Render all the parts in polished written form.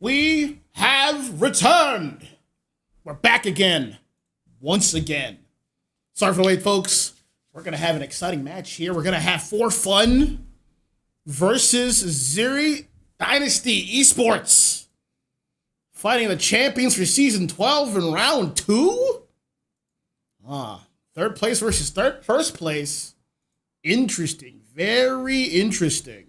We have returned. We're back again. Once again. Sorry for the wait, folks. We're going to have an exciting match here. We're going to have For Fun versus Azeri Dynasty Esports. Fighting the champions for Season 12 in Round 2? Third place versus first place. Interesting. Very interesting.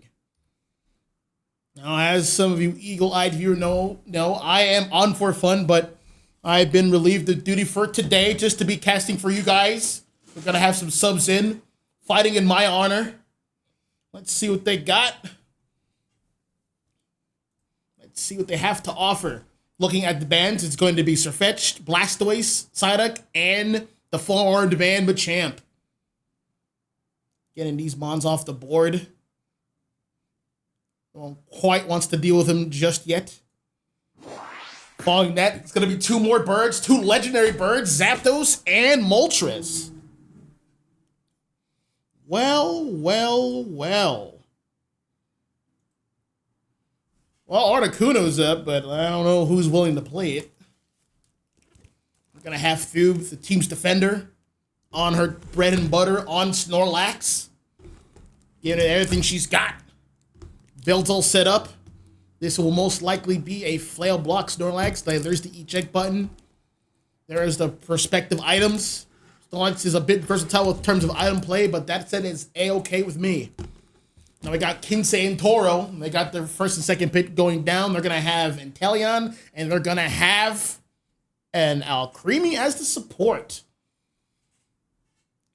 Now, as some of you eagle-eyed viewers know, I am on For Fun, but I've been relieved of duty for today just to be casting for you guys. We're going to have some subs in, fighting in my honor. Let's see what they got. Let's see what they have to offer. Looking at the bans, it's going to be Surfetched, Blastoise, Psyduck, and the four-armed band Machamp. Getting these mons off the board. No one quite wants to deal with him just yet. Following that, it's going to be two more birds, two legendary birds, Zapdos and Moltres. Well. Well, Articuno's up, but I don't know who's willing to play it. We're going to have Thube, the team's defender, on her bread and butter on Snorlax. Giving it everything she's got. Build's all set up. This will most likely be a flail block Snorlax. There's the eject button. There's the perspective items. Snorlax is a bit versatile in terms of item play, but that said is a-okay with me. Now we got Kinsey and Toro. They got their first and second pick going down. They're going to have Inteleon, and they're going to have an Alcremie as the support.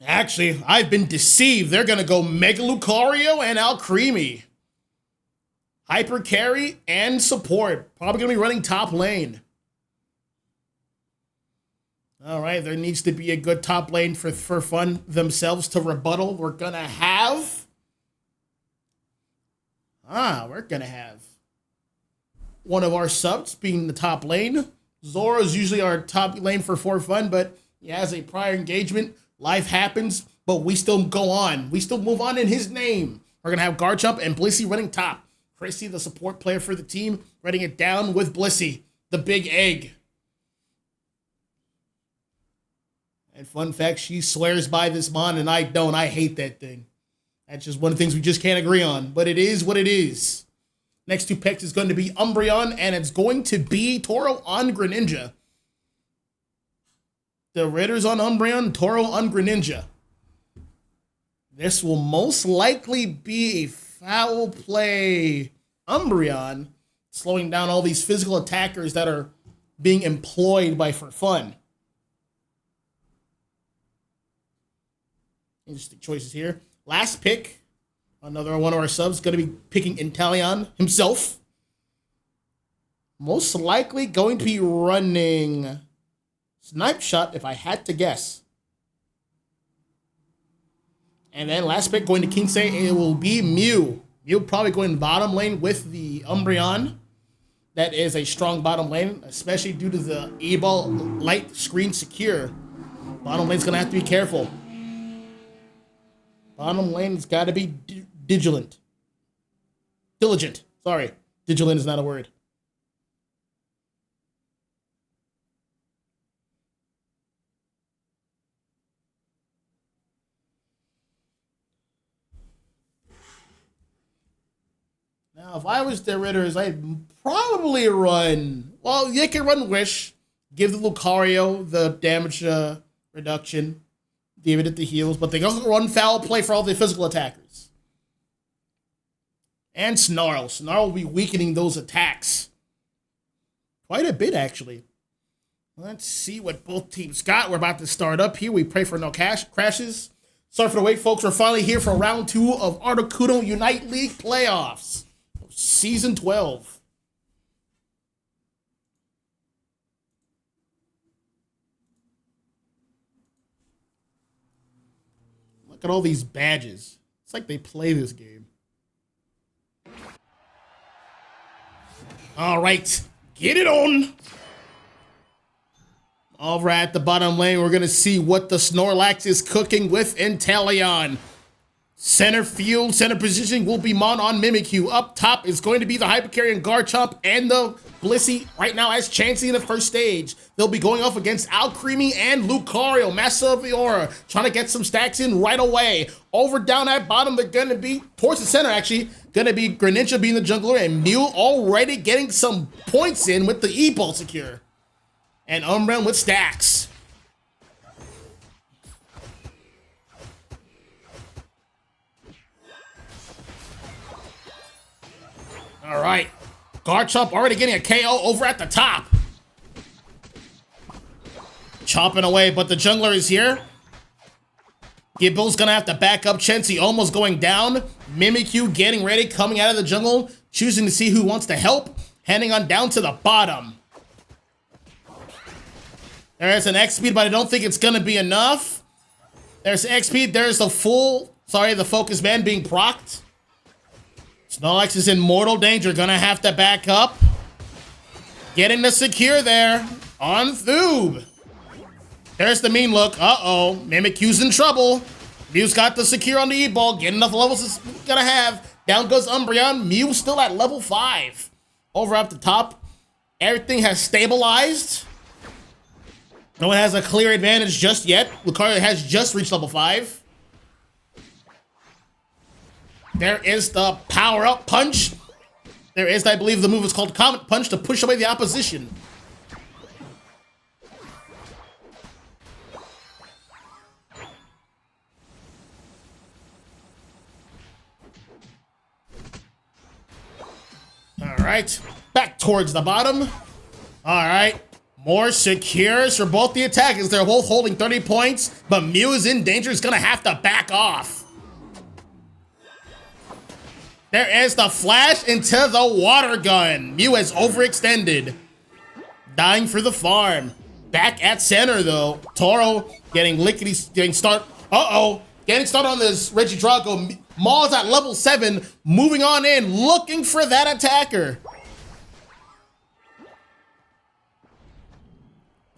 Actually, I've been deceived. They're going to go Mega Lucario and Alcremie. Hyper carry and support. Probably going to be running top lane. All right, there needs to be a good top lane for Fun themselves to rebuttal. We're going to have... we're going to have one of our subs being the top lane. Zora is usually our top lane for Fun, but he has a prior engagement. Life happens, but we still go on. We still move on in his name. We're going to have Garchomp and Blissey running top. Chrissy, the support player for the team, running it down with Blissey, the big egg. And fun fact, she swears by this mon, and I don't. I hate that thing. That's just one of the things we just can't agree on. But it is what it is. Next two picks is going to be Umbreon, and it's going to be Toro on Greninja. The Raiders on Umbreon, Toro on Greninja. This will most likely be a foul play Umbreon, slowing down all these physical attackers that are being employed by For Fun. Interesting choices here. Last pick, another one of our subs, going to be picking Inteleon himself. Most likely going to be running Snipe Shot, if I had to guess. And then last pick going to Kinsey, it will be Mew. Mew probably going bottom lane with the Umbreon. That is a strong bottom lane, especially due to the E-Ball light screen secure. Bottom lane's going to have to be careful. Bottom lane's got to be diligent. Sorry, diligent is not a word. Now, if I was the Ritters, I'd probably run... Well, you can run Wish. Give the Lucario the damage reduction. Give it at the heals. But they also run Foul Play for all the physical attackers. And Snarl. Snarl will be weakening those attacks. Quite a bit, actually. Let's see what both teams got. We're about to start up here. We pray for no crashes. Sorry for the wait, folks. We're finally here for round 2 of Articuno Unite League playoffs. Season 12. Look at all these badges. It's like they play this game. All right, get it on. Over at the bottom lane, we're going to see what the Snorlax is cooking with Inteleon. Center field, center positioning will be Mon on Mimikyu. Up top is going to be the Hyper Carry and Garchomp and the Blissey right now as Chansey in the first stage. They'll be going off against Alcremie and Lucario. Massiviora trying to get some stacks in right away. Over down at bottom, they're going to be towards the center actually. Going to be Greninja being the jungler and Mew already getting some points in with the E-Ball secure. And Umbreon with stacks. All right, Garchomp already getting a KO over at the top. Chopping away, but the jungler is here. Gibble's gonna have to back up. Chansey almost going down. Mimikyu getting ready, coming out of the jungle, choosing to see who wants to help. Heading on down to the bottom. There's an X speed, but I don't think it's gonna be enough. There's X speed, there's the the focus man being procced. Snorlax is in mortal danger, gonna have to back up. Getting the secure there on Thoob. There's the mean look. Uh-oh, Mimikyu's in trouble. Mew's got the secure on the E-Ball, getting enough levels it's gonna have. Down goes Umbreon, Mew still at level 5. Over up the top, everything has stabilized. No one has a clear advantage just yet. Lucario has just reached level 5. There is the power-up punch. There is, I believe the move is called Comet Punch to push away the opposition. All right, back towards the bottom. All right, more secures for both the attackers. They're both holding 30 points, but Mew is in danger. He's gonna have to back off. There is the flash into the water gun. Mew has overextended. Dying for the farm. Back at center though. Toro getting getting started on this Regidrago. Maul's at level 7, moving on in, looking for that attacker.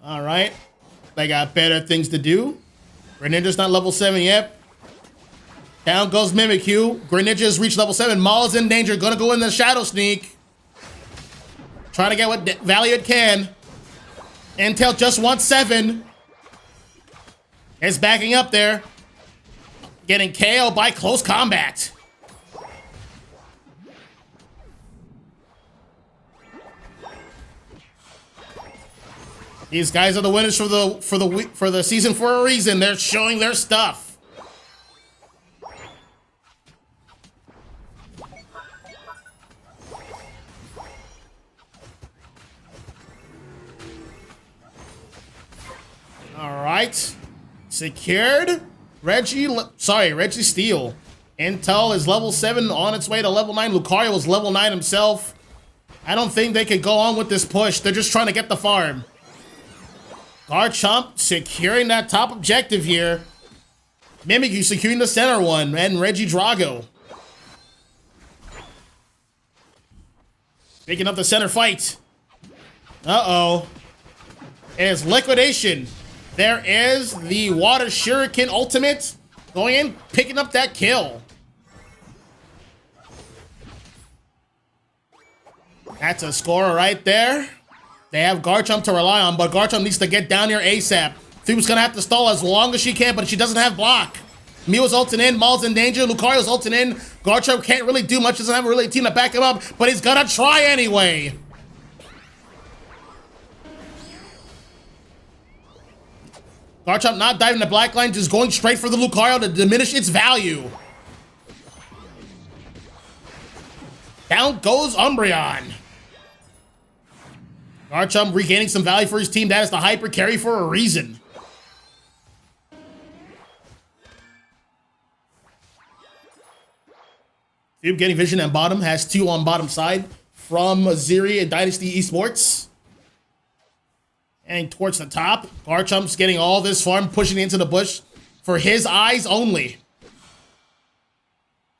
All right, they got better things to do. Greninja's not level 7 yet. Down goes Mimikyu. Greninja's reached level 7. Maul's in danger. Gonna go in the Shadow Sneak. Trying to get what value it can. Intel just wants 7. It's backing up there. Getting KO by close combat. These guys are the winners for the season for a reason. They're showing their stuff. All right, secured. Reggie Steel. Intel is level 7 on its way to level 9. Lucario was level 9 himself. I don't think they could go on with this push. They're just trying to get the farm. Garchomp securing that top objective here. Mimikyu securing the center one, and Regidrago. Picking up the center fight. Uh-oh. It is liquidation. There is the Water Shuriken ultimate. Going in, picking up that kill. That's a score right there. They have Garchomp to rely on, but Garchomp needs to get down here ASAP. Thube's gonna have to stall as long as she can, but she doesn't have block. Mew's ulting in, Maul's in danger, Lucario's ulting in. Garchomp can't really do much, doesn't have a really team to back him up, but he's gonna try anyway. Garchomp not diving the black line, just going straight for the Lucario to diminish its value. Down goes Umbreon. Garchomp regaining some value for his team. That is the hyper carry for a reason. Thube getting vision at bottom, has 2 on bottom side from Azeri and Dynasty Esports. And towards the top, Garchomp's getting all this farm, pushing into the bush for his eyes only.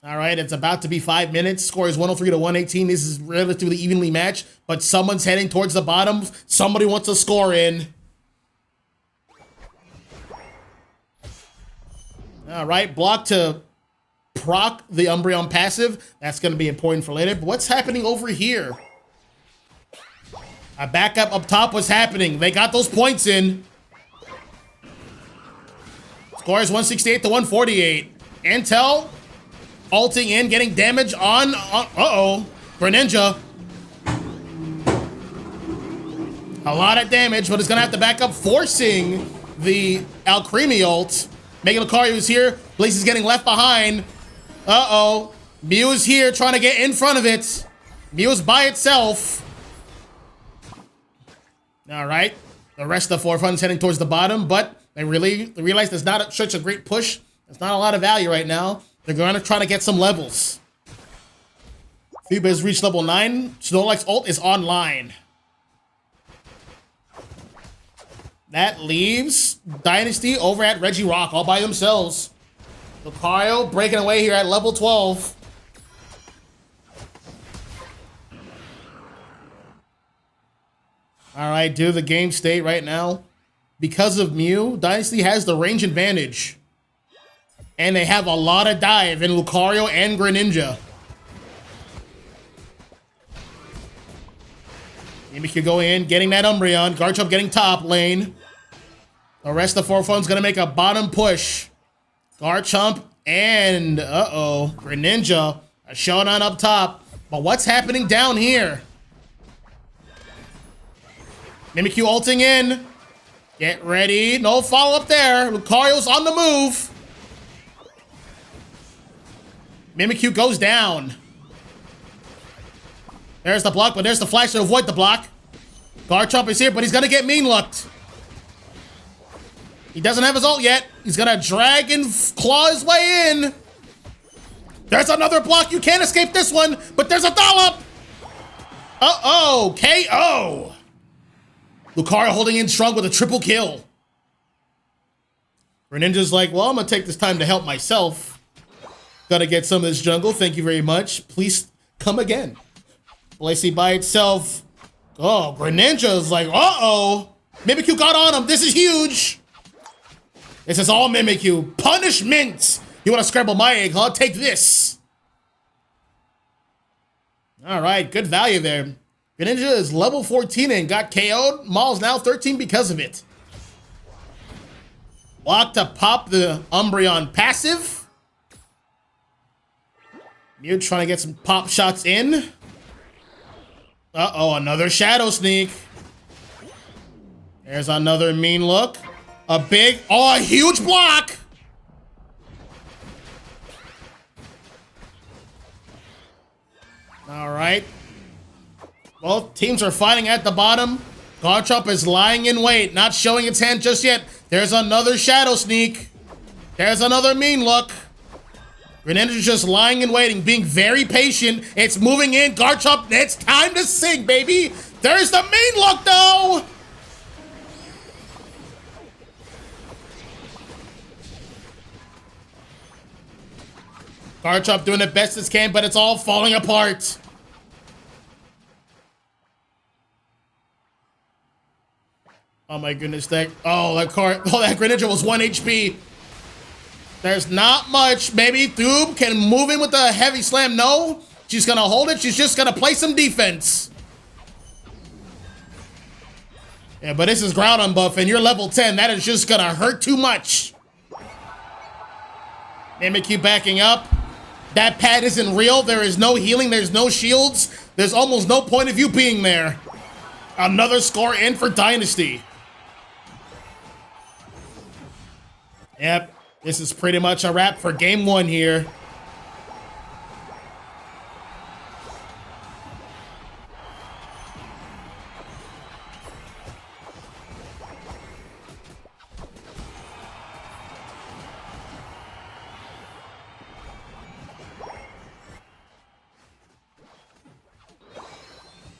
All right, it's about to be 5 minutes. Score is 103 to 118. This is relatively evenly matched, but someone's heading towards the bottom. Somebody wants to score in. All right, block to proc the Umbreon passive. That's going to be important for later. But what's happening over here? A backup up top was happening. They got those points in. Score is 168 to 148. Intel ulting in, getting damage on uh-oh, Greninja. A lot of damage, but it's gonna have to back up, forcing the Alcremie ult. Mega Lucario is here. Blaze is getting left behind. Uh-oh. Mew is here trying to get in front of it. Mew is by itself. All right. The rest of the Forefront's heading towards the bottom, but they realize there's not such a great push. There's not a lot of value right now. They're going to try to get some levels. Phoebe has reached level 9. Snorlax's ult is online. That leaves Dynasty over at Regirock all by themselves. Lucario breaking away here at level 12. All right, due to the game state right now, because of Mew, Dynasty has the range advantage. And they have a lot of dive in Lucario and Greninja. Mimikyu going in, getting that Umbreon. Garchomp getting top lane. The rest of the Forefront's gonna make a bottom push. Garchomp and, uh-oh, Greninja are showing on up top. But what's happening down here? Mimikyu ulting in. Get ready. No follow-up there. Lucario's on the move. Mimikyu goes down. There's the block, but there's the flash to avoid the block. Garchomp is here, but he's gonna get mean-looked. He doesn't have his ult yet. He's gonna drag and claw his way in. There's another block. You can't escape this one, but there's a dollop. Uh-oh, KO. Lucario holding in strong with a triple kill. Greninja's like, well, I'm gonna take this time to help myself. Gotta get some of this jungle. Thank you very much. Please come again. Blazy by itself. Oh, Greninja's like, uh-oh. Mimikyu got on him. This is huge. This is all Mimikyu. Punishment. You want to scramble my egg, huh? Take this. All right, good value there. Greninja is level 14 and got KO'd. Maul's now 13 because of it. Block to pop the Umbreon passive. Mew trying to get some pop shots in. Uh-oh, another Shadow Sneak. There's another mean look. A huge block. All right. Both teams are fighting at the bottom. Garchomp is lying in wait, not showing its hand just yet. There's another Shadow Sneak. There's another mean look. Greninja's just lying and waiting, being very patient. It's moving in. Garchomp, it's time to sing, baby. There's the mean look, though. Garchomp doing the best it can, but it's all falling apart. Oh my goodness, that Greninja was 1 HP. There's not much. Maybe Thoob can move in with a heavy slam. No, she's gonna hold it. She's just gonna play some defense. Yeah, but this is ground buff, and you're level 10. That is just gonna hurt too much. Mimikyu backing up. That pad isn't real. There is no healing. There's no shields. There's almost no point of you being there. Another score in for Dynasty. Yep, this is pretty much a wrap for game 1 here.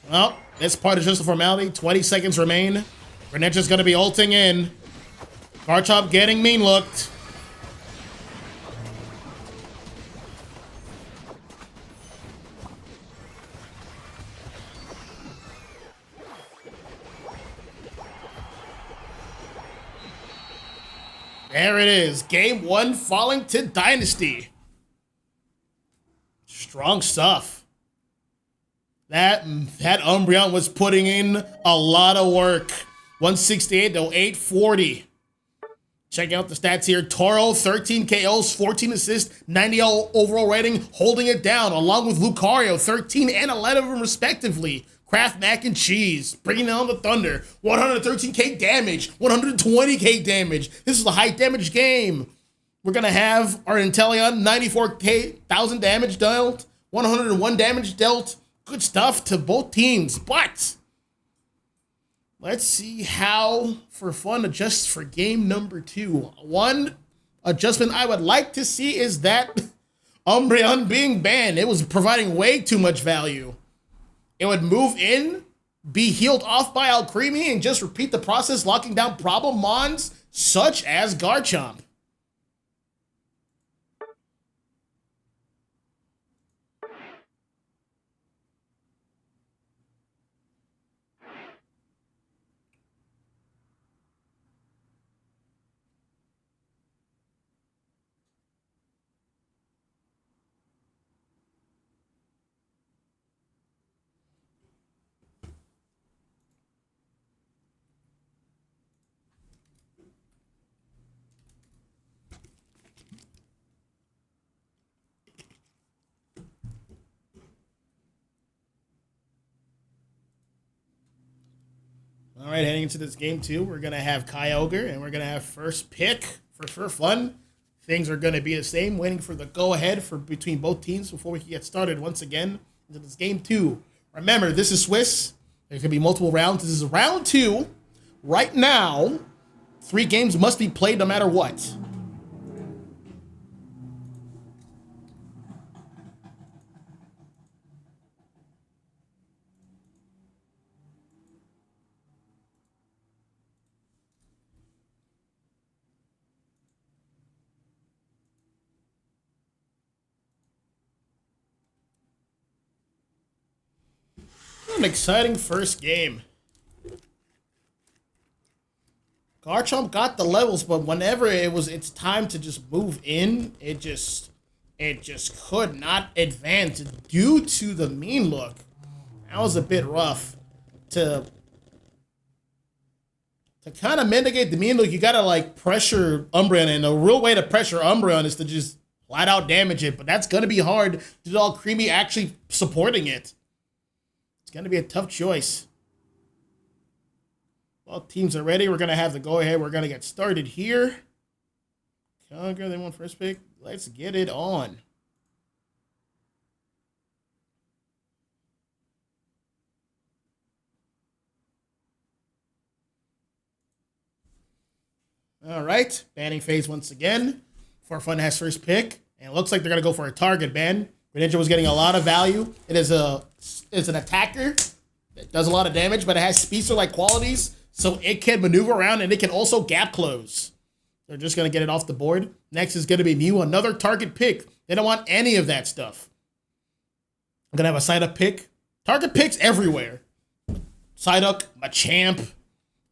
Well, this part is just a formality. 20 seconds remain. Greninja's gonna be ulting in. Garchomp getting mean looked. There it is. Game 1 falling to Dynasty. Strong stuff. That Umbreon was putting in a lot of work. 168 to 840. Check out the stats here. Toro, 13 KOs, 14 assists, 90 overall rating, holding it down, along with Lucario, 13 and 11 respectively. Kraft Mac and Cheese, bringing down the Thunder. 113k damage, 120k damage. This is a high damage game. We're going to have our Inteleon, 94,000 damage dealt, 101 damage dealt. Good stuff to both teams, but let's see how For Fun adjusts for game number 2. One adjustment I would like to see is that Umbreon being banned. It was providing way too much value. It would move in, be healed off by Alcremie, and just repeat the process, locking down problem mons such as Garchomp. All right, heading into this game 2, we're going to have Kyogre, and we're going to have first pick for Fun. Things are going to be the same, waiting for the go-ahead for between both teams before we can get started once again into this game 2. Remember, this is Swiss. There's going to be multiple rounds. This is round 2. Right now, 3 games must be played no matter what. An exciting first game. Garchomp got the levels, but whenever it's time to just move in, it just could not advance due to the mean look. That was a bit rough. To kind of mitigate the mean look, you gotta like pressure Umbreon, and the real way to pressure Umbreon is to just flat out damage it, but that's gonna be hard due to Alcremie actually supporting it. It's going to be a tough choice. Well, teams are ready. We're going to have the go-ahead. We're going to get started here. Kyogre, they want first pick. Let's get it on. All right. Banning phase once again. For Fun has first pick. And it looks like they're going to go for a target ban. Greninja was getting a lot of value. It's an attacker that does a lot of damage, but it has speedster-like qualities, so it can maneuver around and it can also gap close. They're just going to get it off the board. Next is going to be Mew, another target pick. They don't want any of that stuff. I'm going to have a side-up pick. Target picks everywhere. Psyduck, Machamp,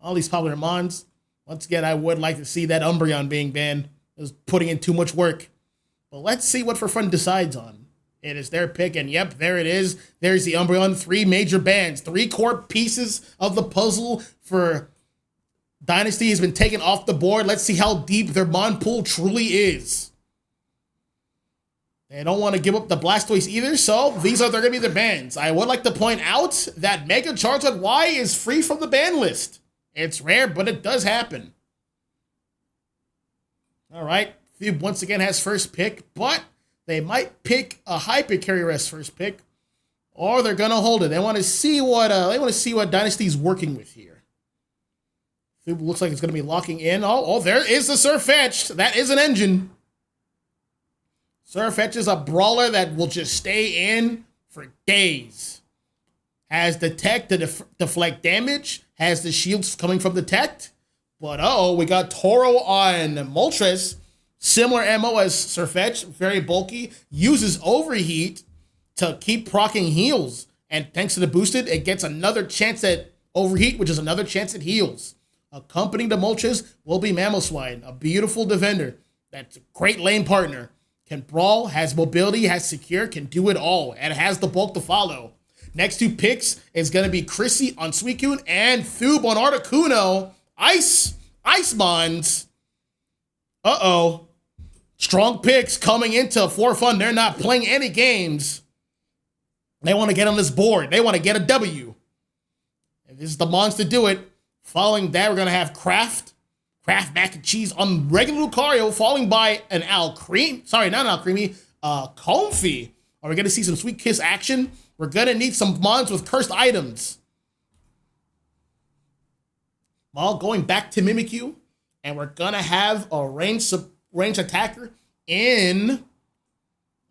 all these popular mons. Once again, I would like to see that Umbreon being banned. It was putting in too much work. But let's see what For Fun decides on. It is their pick, and yep, there it is. There's the Umbreon. 3 major bans. 3 core pieces of the puzzle for Dynasty has been taken off the board. Let's see how deep their mon pool truly is. They don't want to give up the Blastoise either, so they're going to be their bans. I would like to point out that Mega Charizard Y is free from the ban list. It's rare, but it does happen. All right, Thube once again has first pick, but they might pick a Hyper Carrier as first pick, or they're gonna hold it. They want to see what Dynasty's working with here. It looks like it's gonna be locking in. Oh, there is the Surfetch'd. That is an engine. Surfetch'd is a brawler that will just stay in for days. Has the tech to deflect damage. Has the shields coming from the tech. But we got Toro on Moltres. Similar MO as Surfetch'd, very bulky, uses Overheat to keep proccing heals. And thanks to the boosted, it gets another chance at Overheat, which is another chance at heals. Accompanying the Moltres will be Mamoswine, a beautiful defender. That's a great lane partner. Can brawl, has mobility, has secure, can do it all, and has the bulk to follow. Next two picks is going to be Chrissy on Suicune and Thub on Articuno. Ice Mons. Uh-oh. Strong picks coming into For Fun. They're not playing any games. They want to get on this board. They want to get a W. And this is the Mons to do it. Following that, we're going to have Kraft mac and cheese on regular Lucario, following by an Alcremie. Sorry, not an Alcremie. Comfy. Are we going to see some Sweet Kiss action? We're going to need some Mons with cursed items. Well, going back to Mimikyu. And we're going to have a range attacker in...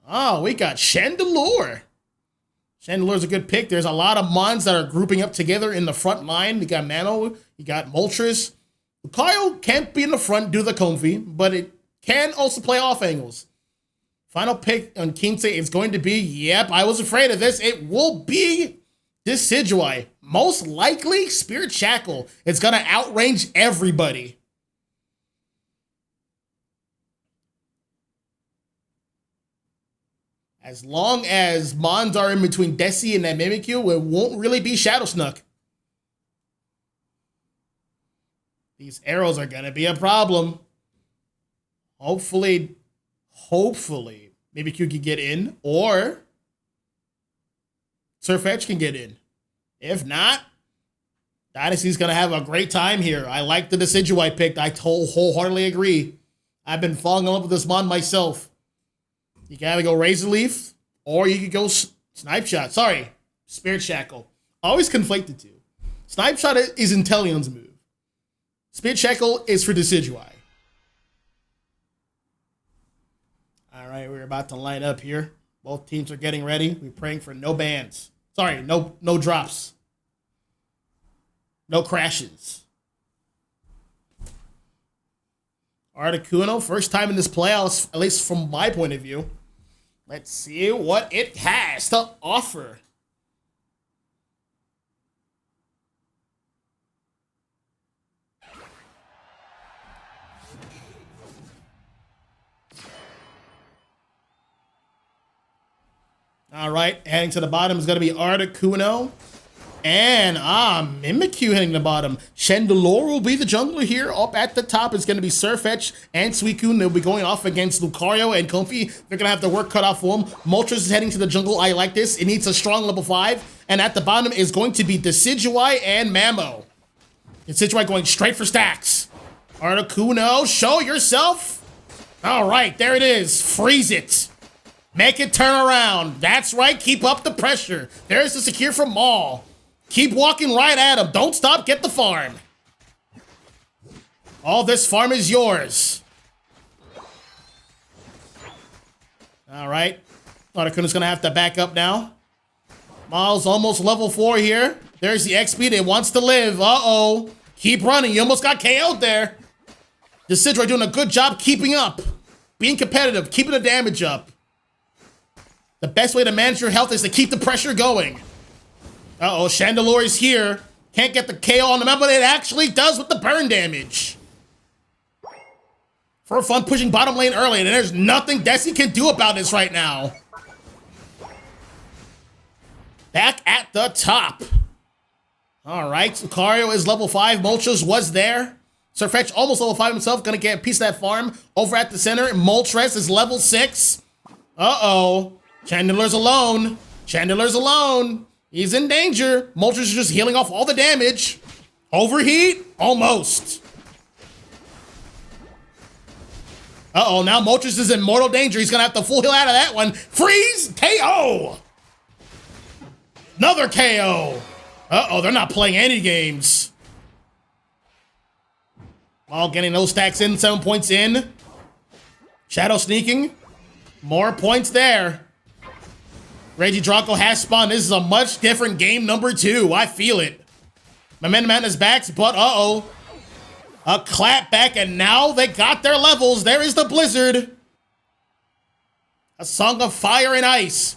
Oh, we got Chandelure. Chandelure's a good pick. There's a lot of Mons that are grouping up together in the front line. You got Mano, you got Moltres. Lucario can't be in the front due to the Comfy, but it can also play off angles. Final pick on Kinsey is going to be, yep, I was afraid of this. It will be Decidueye. Most likely, Spirit Shackle. It's going to outrange everybody. As long as Mons are in between Desi and that Mimikyu, it won't really be Shadow Snuck. These arrows are going to be a problem. Hopefully, Mimikyu can get in, or Sirfetch'd can get in. If not, Dynasty's going to have a great time here. I like the Decidueye pick. I wholeheartedly agree. I've been falling in love with this Mon myself. You can either go Razor Leaf, or you could go Snipe Shot. Sorry, Spirit Shackle. Always conflate the two. Snipe Shot is Inteleon's move. Spirit Shackle is for Decidueye. All right, we're about to line up here. Both teams are getting ready. We're praying for no bans. Sorry, no drops. No crashes. Articuno, first time in this playoffs, at least from my point of view. Let's see what it has to offer. All right, heading to the bottom is going to be Articuno. And, Mimikyu hitting the bottom. Chandelure will be the jungler here. Up at the top is going to be Sirfetch'd and Suicune. They'll be going off against Lucario and Comfy. They're going to have their work cut off for them. Moltres is heading to the jungle. I like this. It needs a strong level 5. And at the bottom is going to be Decidueye and Mamo. Decidueye going straight for stacks. Articuno, show yourself. All right, there it is. Freeze it. Make it turn around. That's right. Keep up the pressure. There's the secure from Maul. Keep walking right at him. Don't stop. Get the farm. All this farm is yours. All right. Articuno's going to have to back up now. Maul's almost level 4 here. There's the XP. It wants to live. Uh-oh. Keep running. You almost got KO'd there. Decidueye doing a good job keeping up. Being competitive. Keeping the damage up. The best way to manage your health is to keep the pressure going. Uh-oh, Chandelure is here. Can't get the KO on the map, but it actually does with the burn damage. For Fun pushing bottom lane early, and there's nothing Desi can do about this right now. Back at the top. All right, Lucario is level 5. Moltres was there. Sirfetch'd almost level 5 himself. Gonna get a piece of that farm over at the center. Moltres is level 6. Uh-oh. Chandelure's alone. Chandelure's alone. He's in danger. Moltres is just healing off all the damage. Overheat? Almost. Uh-oh, now Moltres is in mortal danger. He's gonna have to full heal out of that one. Freeze! KO! Another KO! Uh-oh, they're not playing any games. All getting those stacks in, 7 points in. Shadow sneaking. More points there. Regidrago has spawned. This is a much different game number 2. I feel it. Man is back, but uh-oh. A clap back, and now they got their levels. There is the Blizzard. A song of fire and ice.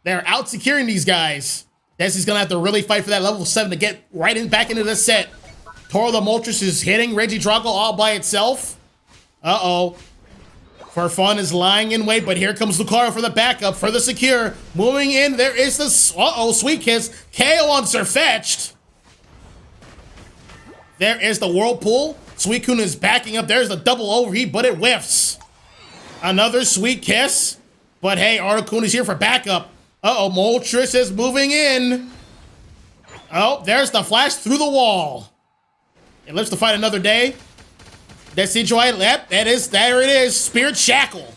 They're out securing these guys. Desi's gonna have to really fight for that level 7 to get right in back into the set. Toro the Moltres is hitting Regidrago all by itself. Uh-oh. For Fun is lying in wait, but here comes Lucario for the backup, for the secure. Moving in, there is the, Sweet Kiss. KO on Sirfetch'd. There is the Whirlpool. Suicune is backing up. There's the double overheat, but it whiffs. Another Sweet Kiss. But hey, Articuno is here for backup. Moltres is moving in. Oh, there's the flash through the wall. It lives to fight another day. That Decidueye, yep, there it is. Spirit Shackle.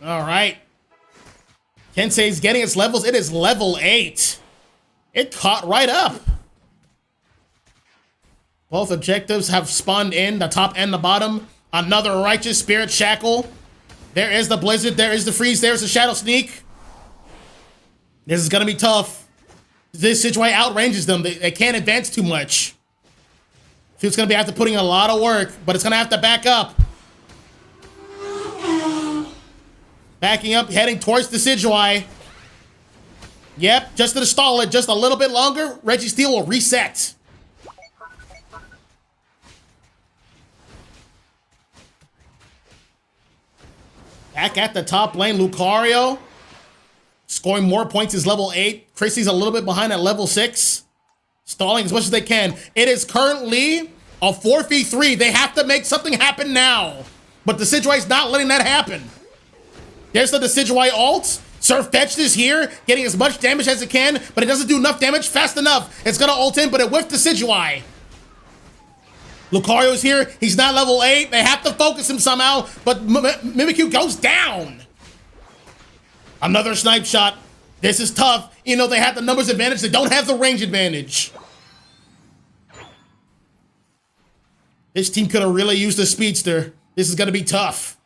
All right. Kensei's getting its levels. It is level 8. It caught right up. Both objectives have spawned in, the top and the bottom. Another Righteous Spirit Shackle. There is the Blizzard. There is the Freeze. There's the Shadow Sneak. This is going to be tough. This Decidueye outranges them. They can't advance too much. So it's going to be after putting a lot of work, but it's going to have to back up. Backing up, heading towards the Decidueye. Yep, just to stall it just a little bit longer, Registeel will reset. Back at the top lane, Lucario. Scoring more points is level 8. Chrissy's a little bit behind at level 6. Stalling as much as they can. It is currently a 4v3. They have to make something happen now. But the Decidueye's not letting that happen. There's the Decidueye ult. Sirfetch'd is here, getting as much damage as it can, but it doesn't do enough damage fast enough. It's gonna ult in, but it whiffed the Decidueye. Lucario's here. He's not level 8. They have to focus him somehow, but Mimikyu goes down. Another snipe shot. This is tough. You know, they have the numbers advantage. They don't have the range advantage. This team could have really used a speedster. This is going to be tough.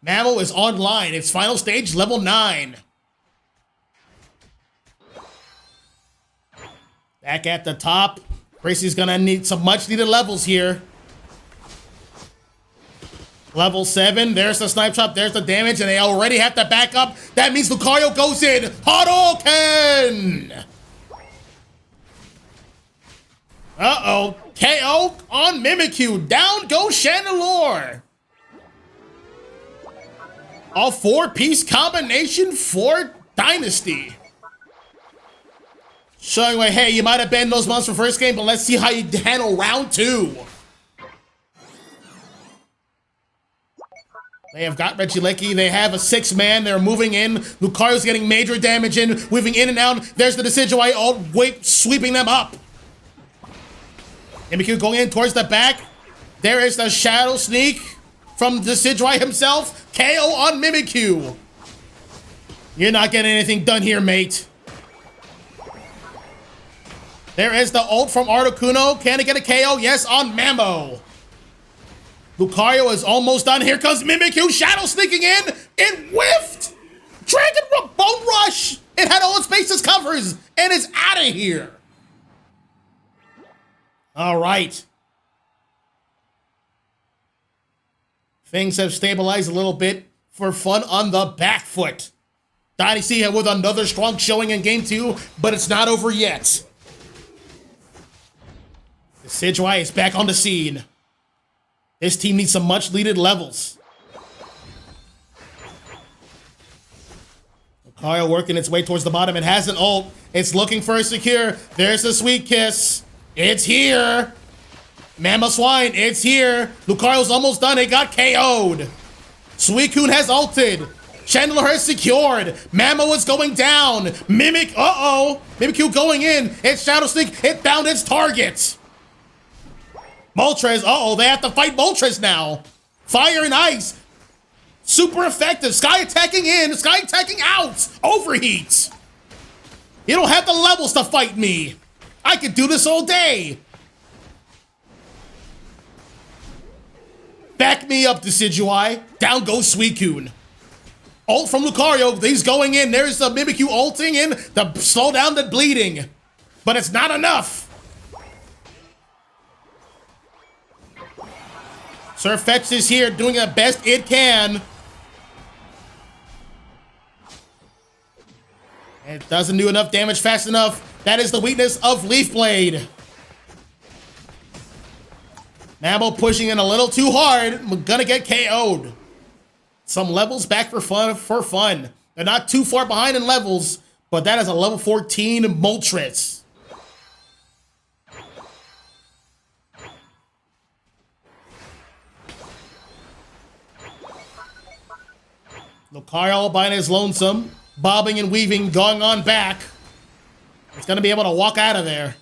Mammal is online. Its final stage, level 9. Back at the top. Gracie's going to need some much-needed levels here. Level 7, there's the snipe shot, there's the damage, and they already have to back up. That means Lucario goes in. Hadouken! Uh-oh. KO on Mimikyu. Down goes Chandelure. A 4-piece combination for Dynasty. Showing like, hey, you might have banned those monsters for first game, but let's see how you handle round 2. They have got Regieleki. They have a 6-man. They're moving in. Lucario's getting major damage in, weaving in and out. There's the Decidueye ult, sweeping them up. Mimikyu going in towards the back. There is the Shadow Sneak from Decidueye himself. KO on Mimikyu. You're not getting anything done here, mate. There is the ult from Articuno. Can it get a KO? Yes, on Mammo. Lucario is almost done. Here comes Mimikyu. Shadow sneaking in. It whiffed. Dragon Bone Rush. It had all its bases covers and it's out of here. All right. Things have stabilized a little bit for Fun on the back foot. Dynasty with another strong showing in game 2, but it's not over yet. The Decidueye is back on the scene. This team needs some much-needed levels. Lucario working its way towards the bottom. It has an ult. It's looking for a secure. There's the Sweet Kiss. It's here. Mamoswine, it's here. Lucario's almost done. It got KO'd. Suicune has ulted. Chandelure has secured. Mammo is going down. Mimikyu going in. It's Shadow Sneak. It found its target. Moltres, they have to fight Moltres now. Fire and Ice. Super effective. Sky attacking in, Sky attacking out. Overheat. You don't have the levels to fight me. I could do this all day. Back me up, Decidueye. Down goes Suicune. Ult from Lucario. He's going in. There's the Mimikyu ulting in to slow down the bleeding. But it's not enough. Sirfetch'd is here doing the best it can. It doesn't do enough damage fast enough. That is the weakness of Leaf Blade. Mammo pushing in a little too hard. We're gonna get KO'd. Some levels back for fun. They're not too far behind in levels, but that is a level 14 Moltres. Lucario by his lonesome, bobbing and weaving, going on back. It's gonna be able to walk out of there.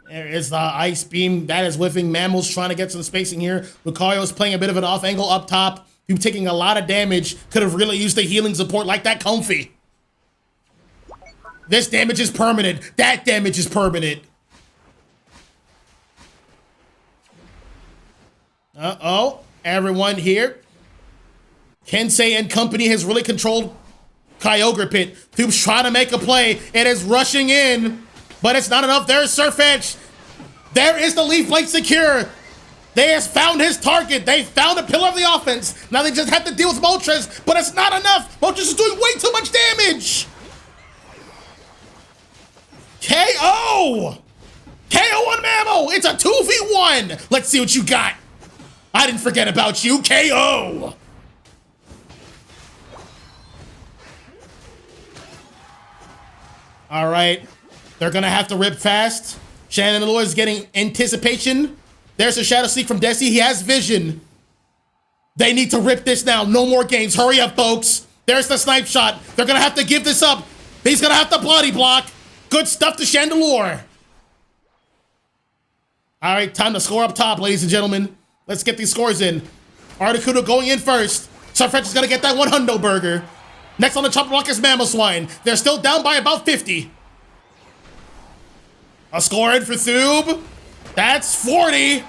There is the Ice Beam. That is whiffing. Mammo's trying to get some spacing here. Lucario's playing a bit of an off angle up top. Him taking a lot of damage. Could have really used the healing support like that Comfy. This damage is permanent. That damage is permanent. Uh-oh. Everyone here. Kensei and company has really controlled Kyogre Pit. Thube's trying to make a play. It is rushing in. But it's not enough. There's Surf Edge. There is the Leaf Blade secure. They have found his target. They found a pillar of the offense. Now they just have to deal with Moltres, but it's not enough. Moltres is doing way too much damage. KO! KO on Mammo. It's a 2v1. Let's see what you got. I didn't forget about you. KO. All right. They're gonna have to rip fast. Chandelure is getting anticipation. There's a Shadow Sneak from Desi. He has vision. They need to rip this now. No more games. Hurry up, folks. There's the snipe shot. They're gonna have to give this up. He's gonna have to body block. Good stuff to Chandelure. All right, time to score up top, ladies and gentlemen. Let's get these scores in. Articuno going in first. Surfetch is gonna get that 100 burger. Next on the chopper block is Mamoswine. They're still down by about 50. A score in for Thube. That's 40.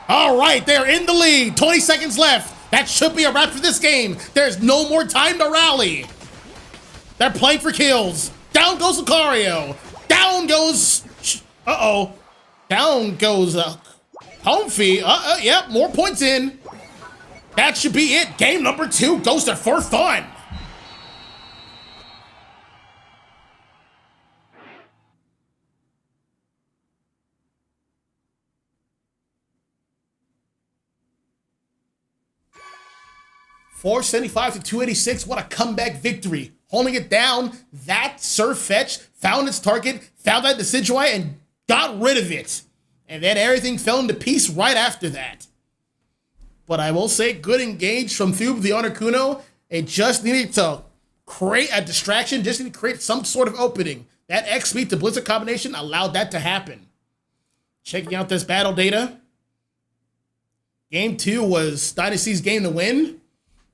All right, they're in the lead. 20 seconds left. That should be a wrap for this game. There's no more time to rally. They're playing for kills. Down goes Lucario. Down goes... Uh-oh. Down goes Comfy. Yep, more points in. That should be it. Game number 2 goes to for fun. $475 to $286. What a comeback victory. Holding it down. That Surfetch found its target, found that Decidueye, and got rid of it. And then everything fell into peace right after that. But I will say, good engage from Thube the Articuno. It just needed to create a distraction, just needed to create some sort of opening. That X-Speed to Blizzard combination allowed that to happen. Checking out this battle data. Game 2 was Dynasty's game to win.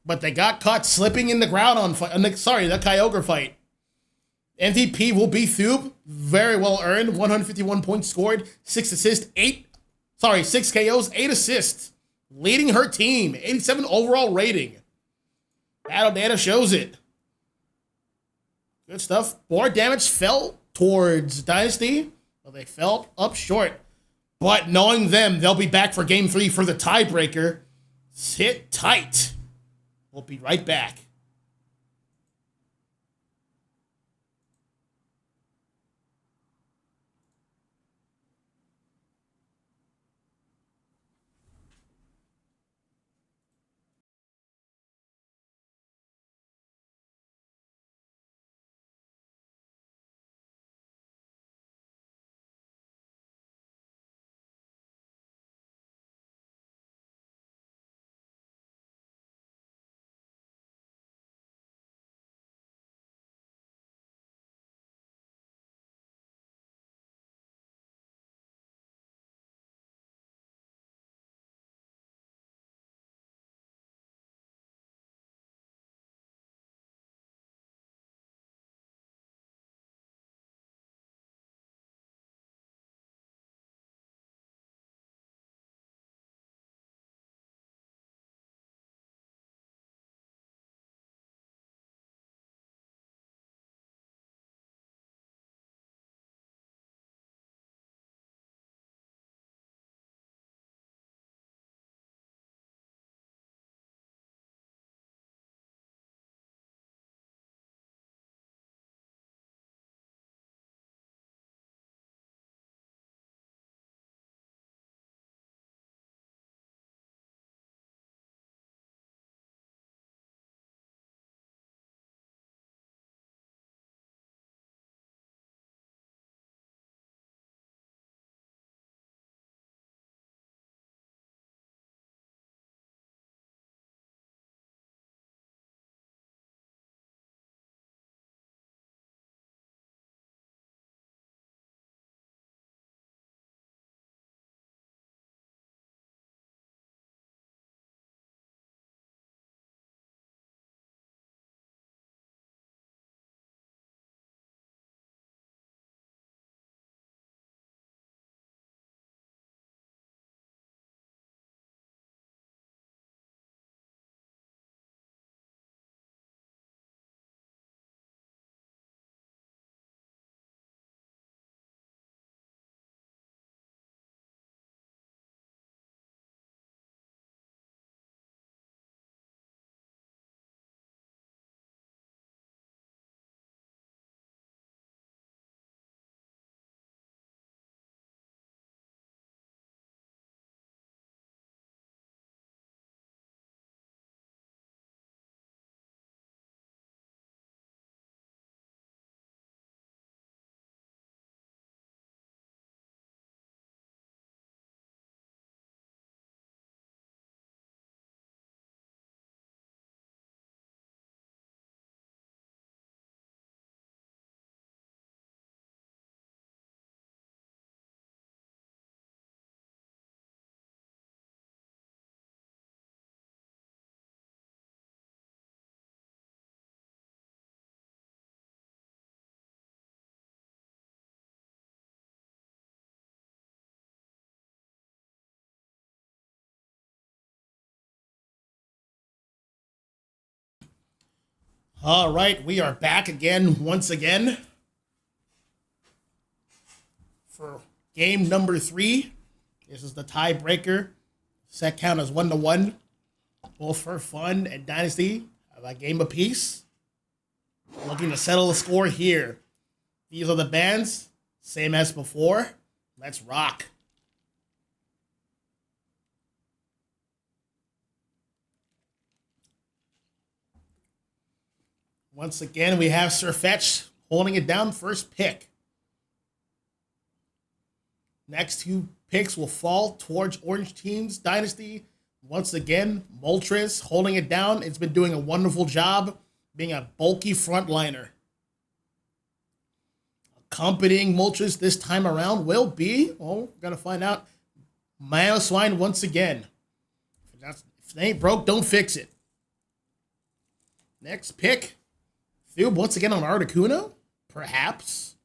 But they got caught slipping in the ground on the Kyogre fight. MVP will be Thube. Very well earned. 151 points scored. 6 KOs, 8 assists. Leading her team. 87 overall rating. Battle data shows it. Good stuff. More damage fell towards Dynasty. But they fell up short. But knowing them, they'll be back for game 3 for the tiebreaker. Sit tight. We'll be right back. All right, we are back again, once again, for game number 3. This is the tiebreaker. Set count is 1-1. Both for fun and Dynasty have a game apiece. Looking to settle the score here. These are the bands, same as before. Let's rock. Once again, we have Sir Fetch holding it down, first pick. Next 2 picks will fall towards Orange Team's Dynasty. Once again, Moltres holding it down. It's been doing a wonderful job being a bulky frontliner. Accompanying Moltres this time around will be, we're going to find out, Mamoswine once again. If it ain't broke, don't fix it. Next pick. Thube once again on Articuno? Perhaps.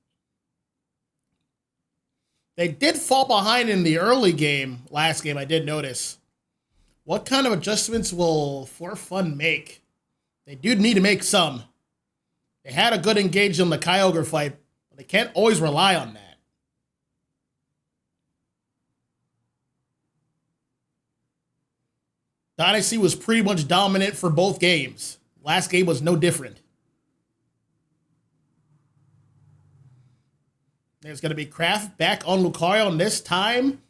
They did fall behind in the early game, last game, I did notice. What kind of adjustments will For Fun make? They do need to make some. They had a good engage on the Kyogre fight, but they can't always rely on that. Dynasty was pretty much dominant for both games. Last game was no different. There's going to be Kraft back on Lucario, and this time,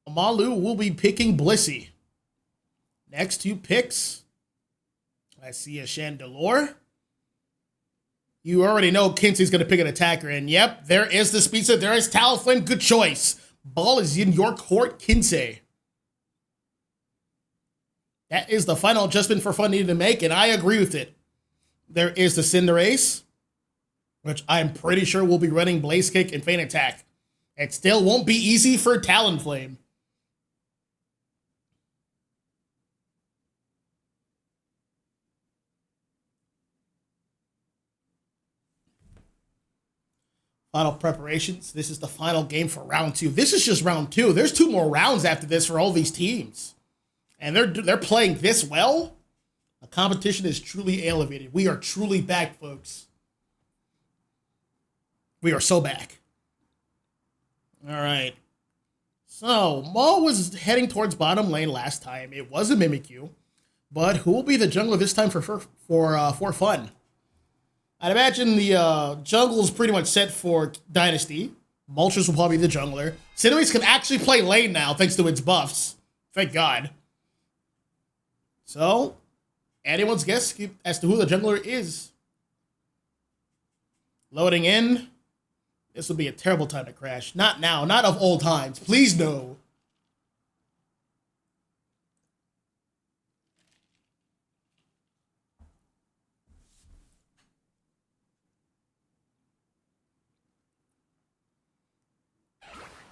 Amalu will be picking Blissey. Next 2 picks, I see a Chandelure. You already know Kinsey's going to pick an attacker, and yep, there is the speed set. There is Talonflame, good choice. Ball is in your court, Kinsey. That is the final adjustment For Fun needed to make, and I agree with it. There is the Cinderace, which I'm pretty sure will be running Blaze Kick and Feint Attack. It still won't be easy for Talonflame. Final preparations. This is the final game for round 2. This is just round 2. There's 2 more rounds after this for all these teams. And they're playing this well. The competition is truly elevated. We are truly back, folks. We are so back. All right. So, Mo was heading towards bottom lane last time. It was a Mimikyu. But who will be the jungler this time for fun? I'd imagine the jungle is pretty much set for Dynasty. Moltres will probably be the jungler. Cinderace can actually play lane now thanks to its buffs. Thank God. So, anyone's guess as to who the jungler is. Loading in. This will be a terrible time to crash. Not now, not of old times. Please no.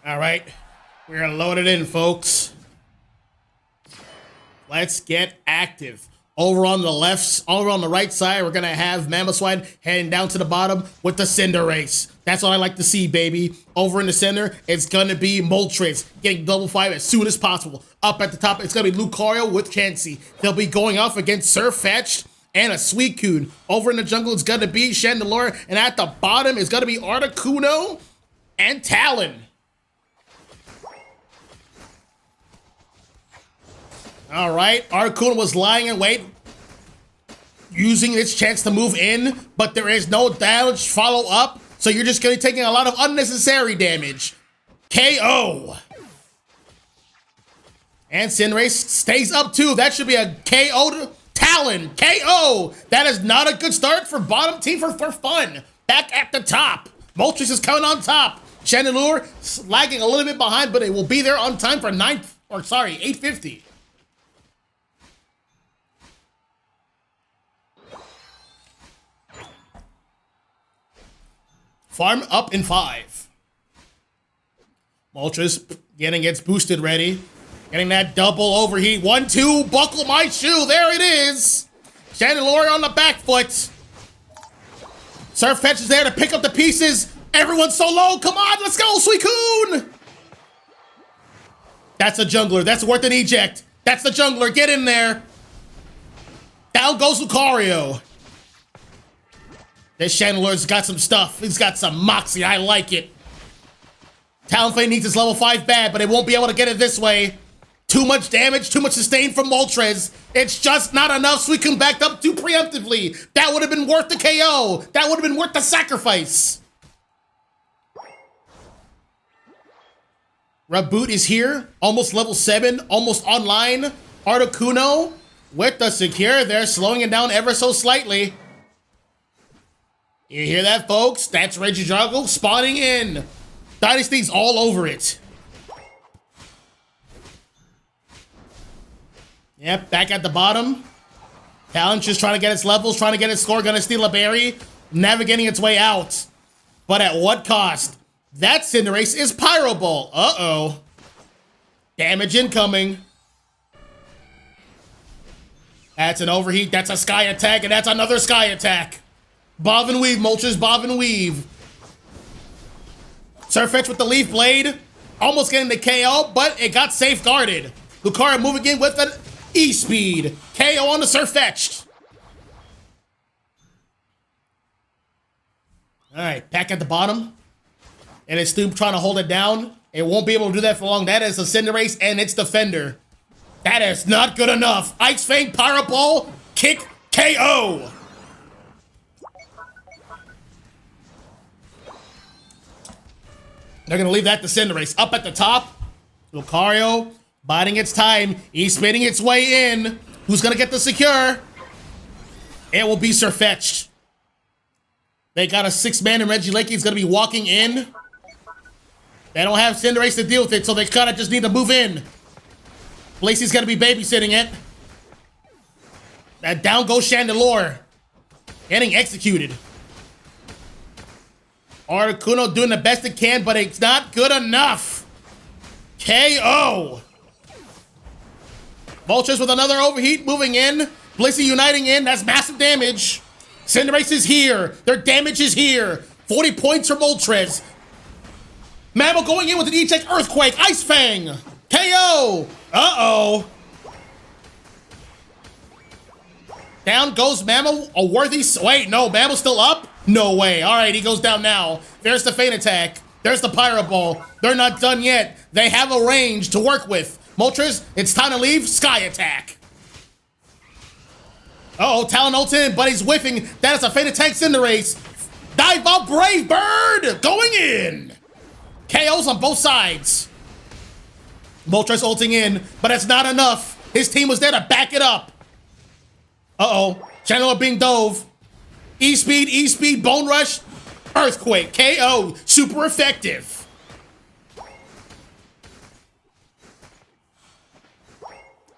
All right, we're gonna load it in, folks. Let's get active. Over on the right side, we're gonna have Mamoswine heading down to the bottom with the Cinderace. That's what I like to see, baby. Over in the center, it's gonna be Moltres getting double 5 as soon as possible. Up at the top, it's gonna be Lucario with Chansey. They'll be going off against Sir Fetch and a Suicune. Over in the jungle, it's gonna be Chandelure, and at the bottom, it's gonna be Articuno and Talon. All right, Articuno was lying in wait, using its chance to move in, but there is no damage follow-up, so you're just gonna be taking a lot of unnecessary damage. KO. And Cinderace stays up too. That should be a KO to Talon. KO. That is not a good start for bottom team for fun. Back at the top. Moltres is coming on top. Chandelure lagging a little bit behind, but it will be there on time for 850. Farm up in 5. Moltres getting its boosted ready. Getting that double overheat. 1-2, buckle my shoe. There it is. Chandelure on the back foot. Sir Fetch is there to pick up the pieces. Everyone's so low. Come on, let's go, Suicune. That's a jungler. That's worth an eject. That's the jungler. Get in there. Down goes Lucario. This Chandeler's got some stuff. He's got some moxie. I like it. Talonflame needs his level 5 bad, but it won't be able to get it this way. Too much damage, too much sustain from Moltres. It's just not enough, so we can back up too preemptively. That would have been worth the KO. That would have been worth the sacrifice. Raboot is here, almost level 7, almost online. Articuno with the secure. They're slowing it down ever so slightly. You hear that, folks? That's Regidrago spawning in. Dynasty's all over it. Yep, back at the bottom. Talon's just trying to get its levels, trying to get its score, gonna steal a berry, navigating its way out. But at what cost? That Cinderace is Pyro Ball. Uh-oh. Damage incoming. That's an overheat, that's a Sky Attack, and that's another Sky Attack. Bob and weave, Moltres, bob and weave. Surfetch with the Leaf Blade. Almost getting the KO, but it got safeguarded. Lucario moving in with an E-Speed. KO on the Surfetched. Alright, back at the bottom. And it's still trying to hold it down. It won't be able to do that for long. That is a Cinderace and its defender. That is not good enough. Ice Fang, Pyro Ball, kick, KO. They're going to leave that to Cinderace. Up at the top, Lucario biding its time. He's spinning its way in. Who's going to get the secure? It will be Surfetched. They got a 6-man and Regieleki is going to be walking in. They don't have Cinderace to deal with it, so they kind of just need to move in. Lacey's going to be babysitting it. That down goes Chandelure. Getting executed. Articuno doing the best it can, but it's not good enough. KO. Vultures with another overheat moving in. Blissey uniting in. That's massive damage. Cinderace is here. Their damage is here. 40 points for Moltres. Mammal going in with an E-Tech Earthquake. Ice Fang. KO. Uh-oh. Down goes Mammal. A worthy... Wait, no. Mammal's still up? No way. All right, he goes down now. There's the Feint Attack. There's the Pyro Ball. They're not done yet. They have a range to work with. Moltres, it's time to leave. Sky Attack. Uh-oh, Talon ults in, but he's whiffing. That is a Feint Attack Cinderace. Dive up, Brave Bird! Going in! KOs on both sides. Moltres ulting in, but it's not enough. His team was there to back it up. Uh-oh, Chandelure being dove. E-Speed, Bone Rush, Earthquake, KO, super effective.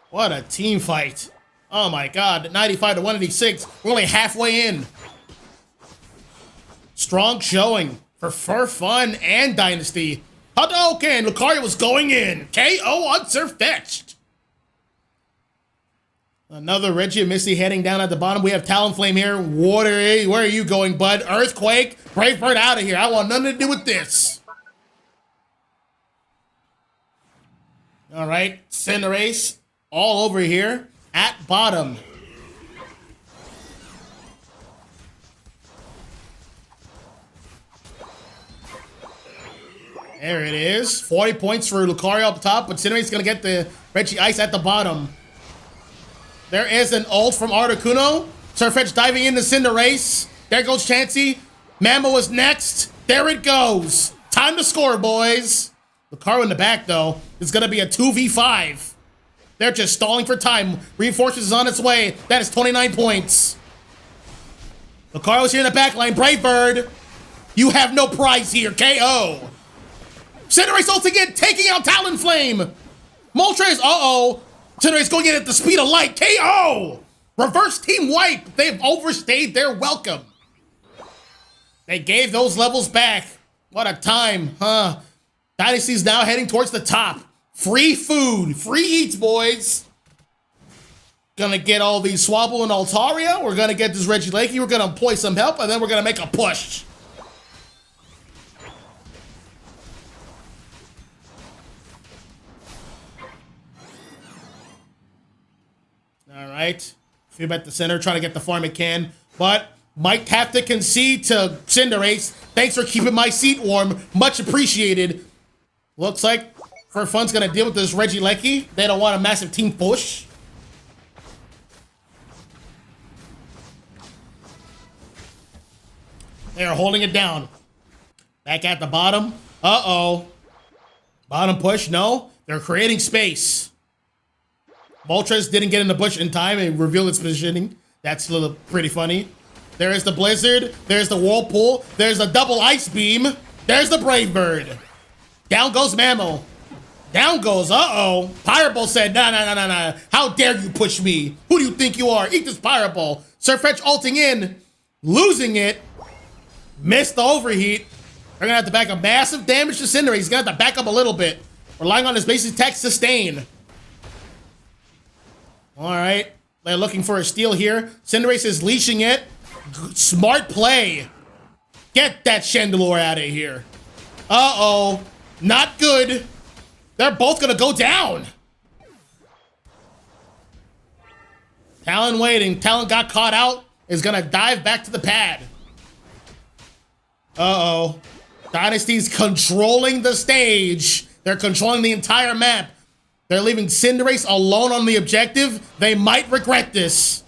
What a team fight. Oh my God, 95 to 186, we're only halfway in. Strong showing for Fun and Dynasty. Hadouken, Lucario was going in. KO on Surfetched. Another Reggie and Misty heading down at the bottom. We have Talonflame here. Where are you going, bud? Earthquake. Brave Bird out of here. I want nothing to do with this. All right. Cinderace all over here at bottom. There it is. 40 points for Lucario up top, but Cinderace is going to get the Reggie Ice at the bottom. There is an ult from Articuno. Surfetch diving into Cinderace. There goes Chansey. Mammo is next. There it goes. Time to score, boys. Lucario in the back, though. It's going to be a 2v5. They're just stalling for time. Reinforcements is on its way. That is 29 points. Lucario's here in the back line. Brave Bird. You have no prize here. KO. Cinderace ulting in, taking out Talonflame. Moltres, uh-oh. Cinderace going in at the speed of light. KO! Reverse team wipe. They've overstayed their welcome. They gave those levels back. What a time, huh? Dynasty's now heading towards the top. Free food. Free eats, boys. Gonna get all these Swabble and Altaria. We're gonna get this Regieleki. We're gonna employ some help, and then we're gonna make a push. All right. Few at the center, trying to get the farm it can. But Might have to concede to Cinderace. Thanks for keeping my seat warm. Much appreciated. Looks like For Fun's gonna deal with this Regieleki. They don't want a massive team push. They're holding it down. Back at the bottom. Uh-oh. Bottom push, no. They're creating space. Moltres didn't get in the bush in time and reveal its positioning. That's a little pretty funny. There is the Blizzard. There's the Whirlpool. There's the double Ice Beam. There's the Brave Bird. Down goes Mammo. Down goes, uh-oh. Pirate Ball said, nah. How dare you push me? Who do you think you are? Eat this Pirate Ball. Surfetch ulting in. Losing it. Missed the overheat. They're gonna have to back up massive damage to Cinderace. He's gonna have to back up a little bit. Relying on his basic tech sustain. All right. They're looking for a steal here. Cinderace is leashing it. Smart play. Get that Chandelure out of here. Uh-oh. Not good. They're both gonna go down. Talon waiting. Talon got caught out. Is gonna dive back to the pad. Uh-oh. Dynasty's controlling the stage. They're controlling the entire map. They're leaving Cinderace alone on the objective. They might regret this.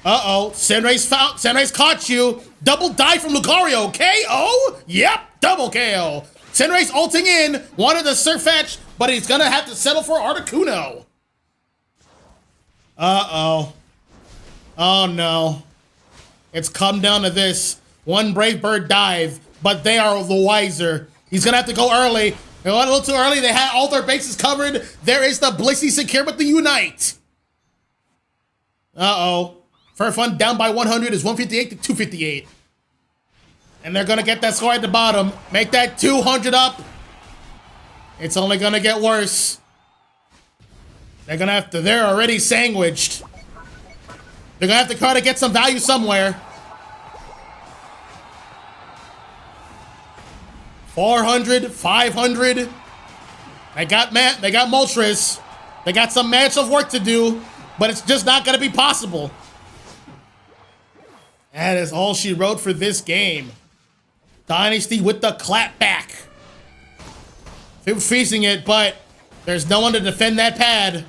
Uh-oh. Cinderace caught you. Double dive from Lucario. KO? Yep. Double KO. Cinderace ulting in. Wanted the Surfetch, but he's gonna have to settle for Articuno. Uh-oh. Oh, no. It's come down to this. One Brave Bird dive, but they are the wiser. He's gonna have to go early. They went a little too early. They had all their bases covered. There is the Blissey secure with the Unite. Uh-oh. Fun down by 100 is 158 to 258. And they're gonna get that score at the bottom. Make that 200 up. It's only gonna get worse. They're already sandwiched. They're gonna have to try to get some value somewhere. 400, 500. They got Moltres. They got some massive work to do, but it's just not gonna be possible. That is all she wrote for this game. Dynasty with the clap back. They're freezing it, but there's no one to defend that pad.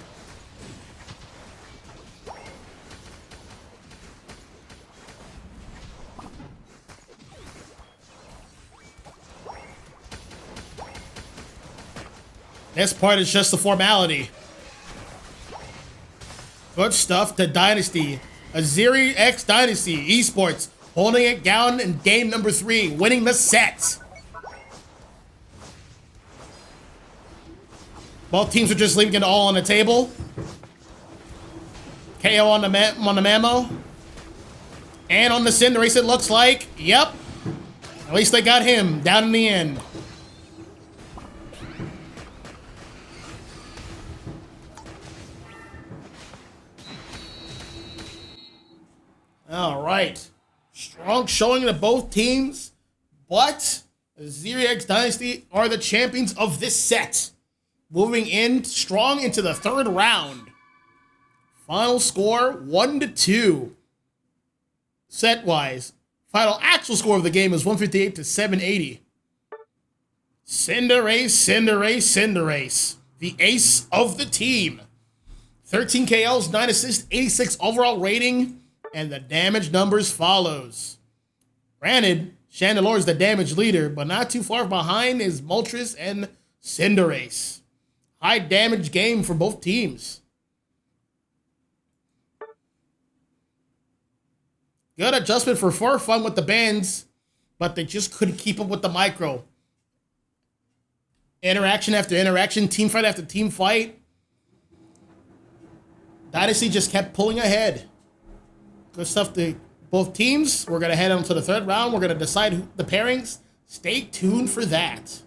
This part is just a formality. Good stuff to Dynasty. Azeri X Dynasty Esports holding it down in game number 3, winning the set. Both teams are just leaving it all on the table. KO on the Mammo. And on the Cinderace, it looks like. Yep. At least they got him down in the end. All right. Strong showing to both teams, but Azeri X Dynasty are the champions of this set. Moving in strong into the 3rd round. Final score 1-2. Set-wise. Final actual score of the game is 158 to 780. Cinderace. The ace of the team. 13 KLs, 9 assists, 86 overall rating. And the damage numbers follows. Granted, Chandelure is the damage leader, but not too far behind is Moltres and Cinderace. High damage game for both teams. Good adjustment for Fun with the bans, but they just couldn't keep up with the micro. Interaction after interaction, team fight after team fight. Dynasty just kept pulling ahead. Good stuff to both teams. We're going to head on to the 3rd round. We're going to decide the pairings. Stay tuned for that.